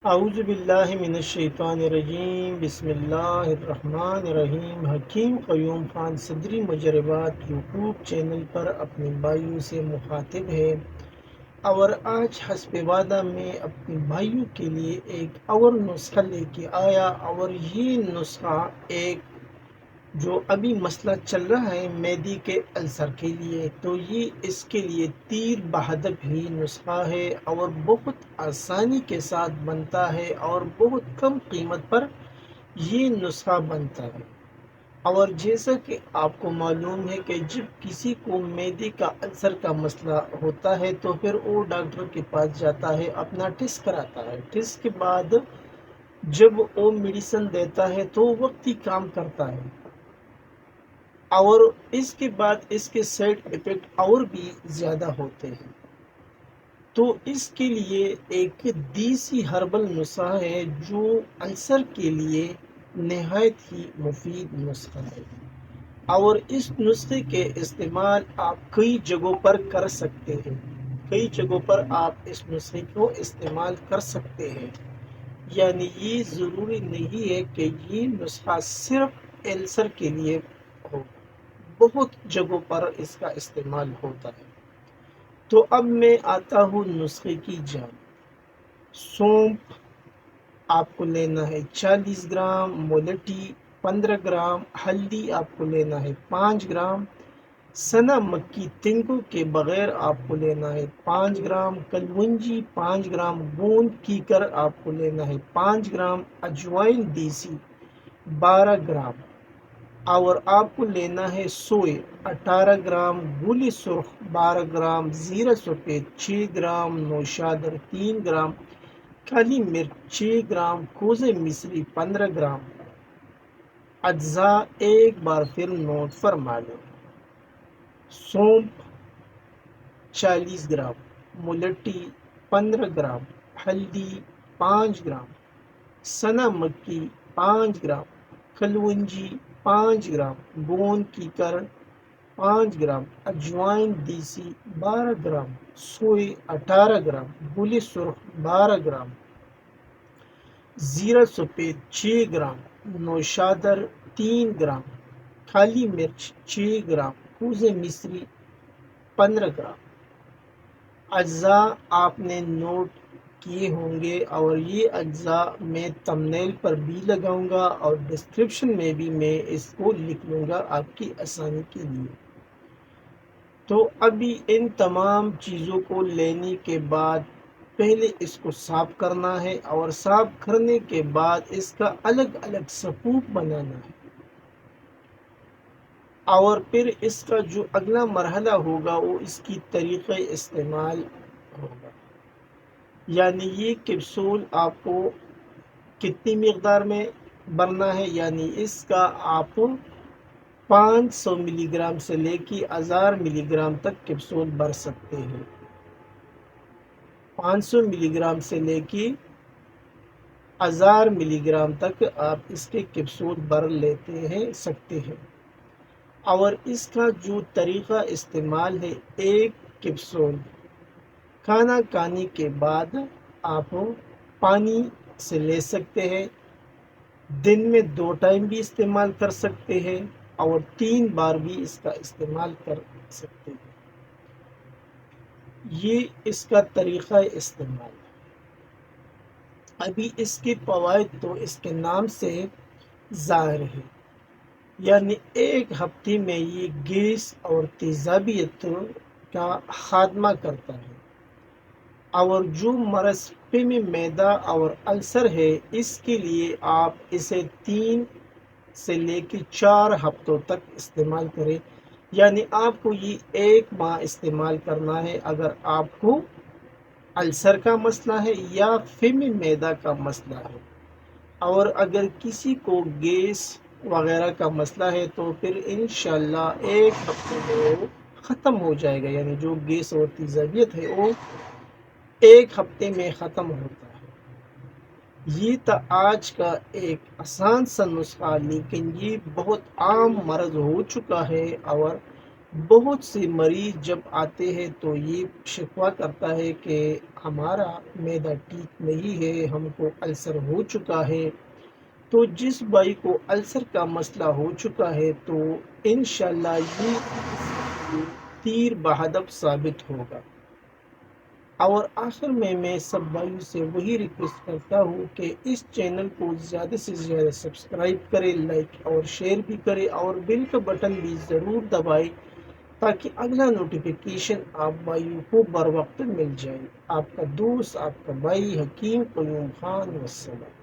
اعوذ باللہ من الشیطان الرجیم، بسم اللہ الرحمن الرحیم۔ حکیم قیوم خان صدری مجربات یوٹیوب چینل پر اپنے بھائیوں سے مخاطب ہے، اور آج حسب وعدہ میں اپنے بھائیوں کے لیے ایک اور نسخہ لے کے آیا، اور یہ نسخہ ایک جو ابھی مسئلہ چل رہا ہے میدی کے السر کے لیے، تو یہ اس کے لیے تیر بہدف ہی نسخہ ہے، اور بہت آسانی کے ساتھ بنتا ہے، اور بہت کم قیمت پر یہ نسخہ بنتا ہے۔ اور جیسا کہ آپ کو معلوم ہے کہ جب کسی کو میدے کا السر کا مسئلہ ہوتا ہے تو پھر وہ ڈاکٹر کے پاس جاتا ہے، اپنا ٹیسٹ کراتا ہے، ٹیسٹ کے بعد جب وہ میڈیسن دیتا ہے تو وقتی کام کرتا ہے، اور اس کے بعد اس کے سائڈ افیکٹ اور بھی زیادہ ہوتے ہیں۔ تو اس کے لیے ایک دیسی ہربل نسخہ ہے جو السر کے لیے نہایت ہی مفید نسخہ ہے، اور اس نسخے کے استعمال آپ کئی جگہوں پر کر سکتے ہیں، کئی جگہوں پر آپ اس نسخے کو استعمال کر سکتے ہیں۔ یعنی یہ ضروری نہیں ہے کہ یہ نسخہ صرف السر کے لیے ہو، بہت جگہوں پر اس کا استعمال ہوتا ہے۔ تو اب میں آتا ہوں نسخے کی جانب۔ سونف آپ کو لینا ہے 40 گرام، مولٹی 15 گرام، ہلدی آپ کو لینا ہے 5 گرام، سنا مکی تنکوں کے بغیر آپ کو لینا ہے 5 گرام، کلونجی 5 گرام، گوند کیکر آپ کو لینا ہے 5 گرام، اجوائن دیسی 12 گرام، اور آپ کو لینا ہے سوئے 18 گرام، گل سرخ 12 گرام، زیرہ سفید 6 گرام، نوشادر 3 گرام، کالی مرچ 6 گرام، کوزے مصری 15 گرام۔ اجزاء ایک بار پھر نوٹ فرما لیں۔ سونف 40 گرام، ملٹی 15 گرام، ہلدی 5 گرام، سنا مکی 5 گرام، کلونجی 5 گرام، گوند کیکر 5 گرام، اجوائن دیسی 12 گرام، سوئے 18 گرام، گل سرخ 12 گرام، زیرہ سفید 6 گرام، نوشادر 3 گرام، کالی مرچ 6 گرام، کوزے مصری 15 گرام۔ اجزاء آپ نے نوٹ کیے ہوں گے، اور یہ اجزاء میں تمبنیل پر بھی لگاؤں گا، اور ڈسکرپشن میں بھی میں اس کو لکھ لوں گا آپ کی آسانی کے لیے۔ تو ابھی ان تمام چیزوں کو لینے کے بعد پہلے اس کو صاف کرنا ہے، اور صاف کرنے کے بعد اس کا الگ الگ صفوف بنانا ہے، اور پھر اس کا جو اگلا مرحلہ ہوگا وہ اس کی طریقہ استعمال ہوگا۔ یعنی یہ کیپسول آپ کو کتنی مقدار میں بھرنا ہے، یعنی اس کا آپ 500 ملی گرام سے لے کے 1000 ملی گرام تک کیپسول بھر سکتے ہیں۔ 500 ملی گرام سے لے کے 1000 ملی گرام تک آپ اس کے کیپسول بھر لیتے ہیں سکتے ہیں۔ اور اس کا جو طریقہ استعمال ہے، ایک کیپسول کھانا کھانے کے بعد آپ پانی سے لے سکتے ہیں، دن میں 2 ٹائم بھی استعمال کر سکتے ہیں، اور 3 بار بھی اس کا استعمال کر سکتے ہیں۔ یہ اس کا طریقہ استعمال ہے۔ ابھی اس کے فوائد تو اس کے نام سے ظاہر ہے، یعنی ایک ہفتے میں یہ گیس اور تیزابیت کا خاتمہ کرتا ہے، اور جو مرض فم معدہ اور السر ہے اس کے لیے آپ اسے 3 سے لے کے 4 ہفتوں تک استعمال کریں۔ یعنی آپ کو یہ 1 ماہ استعمال کرنا ہے اگر آپ کو السر کا مسئلہ ہے یا فم معدہ کا مسئلہ ہے، اور اگر کسی کو گیس وغیرہ کا مسئلہ ہے تو پھر انشاءاللہ 1 ہفتے میں وہ ختم ہو جائے گا، یعنی جو گیس اور تیزابیت ہے وہ 1 ہفتے میں ختم ہوتا ہے۔ یہ تھا آج کا ایک آسان سا نسخہ، لیکن یہ بہت عام مرض ہو چکا ہے، اور بہت سے مریض جب آتے ہیں تو یہ شکوہ کرتا ہے کہ ہمارا معدہ ٹھیک نہیں ہے، ہم کو السر ہو چکا ہے۔ تو جس بھائی کو السر کا مسئلہ ہو چکا ہے تو انشاءاللہ یہ تیر بہدف ثابت ہوگا۔ اور آخر میں سب بھائیوں سے وہی ریکویسٹ کرتا ہوں کہ اس چینل کو زیادہ سے زیادہ سبسکرائب کرے، لائک اور شیئر بھی کرے، اور بیل کا بٹن بھی ضرور دبائے تاکہ اگلا نوٹیفیکیشن آپ بھائیوں کو بر وقت مل جائے۔ آپ کا دوست، آپ کا بھائی حکیم قیوم خان، والسلام۔